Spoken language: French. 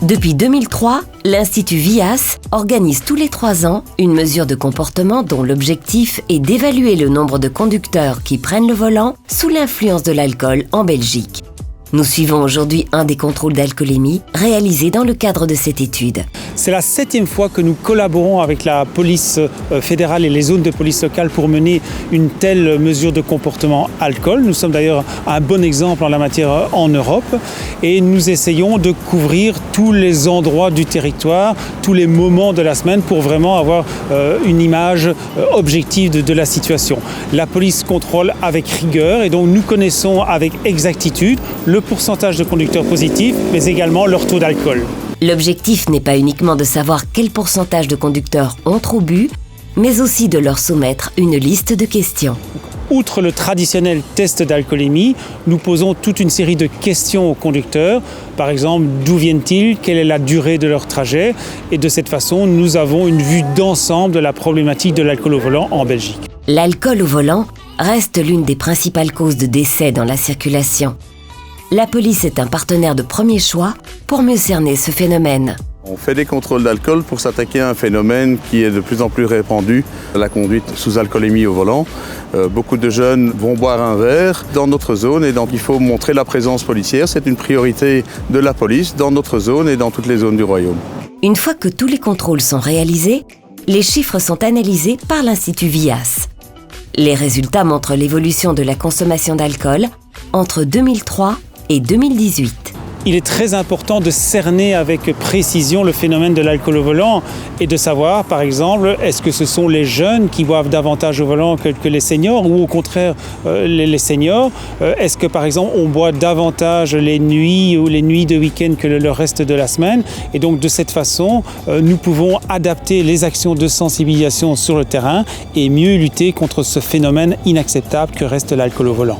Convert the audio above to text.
Depuis 2003, l'Institut VIAS organise tous les 3 ans une mesure de comportement dont l'objectif est d'évaluer le nombre de conducteurs qui prennent le volant sous l'influence de l'alcool en Belgique. Nous suivons aujourd'hui un des contrôles d'alcoolémie réalisés dans le cadre de cette étude. C'est la 7e fois que nous collaborons avec la police fédérale et les zones de police locale pour mener une telle mesure de comportement alcool. Nous sommes d'ailleurs un bon exemple en la matière en Europe et nous essayons de couvrir tous les endroits du territoire, tous les moments de la semaine pour vraiment avoir une image objective de la situation. La police contrôle avec rigueur et donc nous connaissons avec exactitude le pourcentage de conducteurs positifs, mais également leur taux d'alcool. L'objectif n'est pas uniquement de savoir quel pourcentage de conducteurs ont trop bu, mais aussi de leur soumettre une liste de questions. Outre le traditionnel test d'alcoolémie, nous posons toute une série de questions aux conducteurs. Par exemple, d'où viennent-ils? Quelle est la durée de leur trajet? Et de cette façon, nous avons une vue d'ensemble de la problématique de l'alcool au volant en Belgique. L'alcool au volant reste l'une des principales causes de décès dans la circulation. La police est un partenaire de premier choix pour mieux cerner ce phénomène. On fait des contrôles d'alcool pour s'attaquer à un phénomène qui est de plus en plus répandu, la conduite sous alcoolémie au volant. Beaucoup de jeunes vont boire un verre dans notre zone et donc il faut montrer la présence policière. C'est une priorité de la police dans notre zone et dans toutes les zones du royaume. Une fois que tous les contrôles sont réalisés, les chiffres sont analysés par l'Institut VIAS. Les résultats montrent l'évolution de la consommation d'alcool entre 2003 et 2018. Il est très important de cerner avec précision le phénomène de l'alcool au volant et de savoir, par exemple, est-ce que ce sont les jeunes qui boivent davantage au volant que les seniors ou au contraire les seniors? Est-ce que, par exemple, on boit davantage les nuits ou les nuits de week-end que le reste de la semaine? Et donc, de cette façon, nous pouvons adapter les actions de sensibilisation sur le terrain et mieux lutter contre ce phénomène inacceptable que reste l'alcool au volant.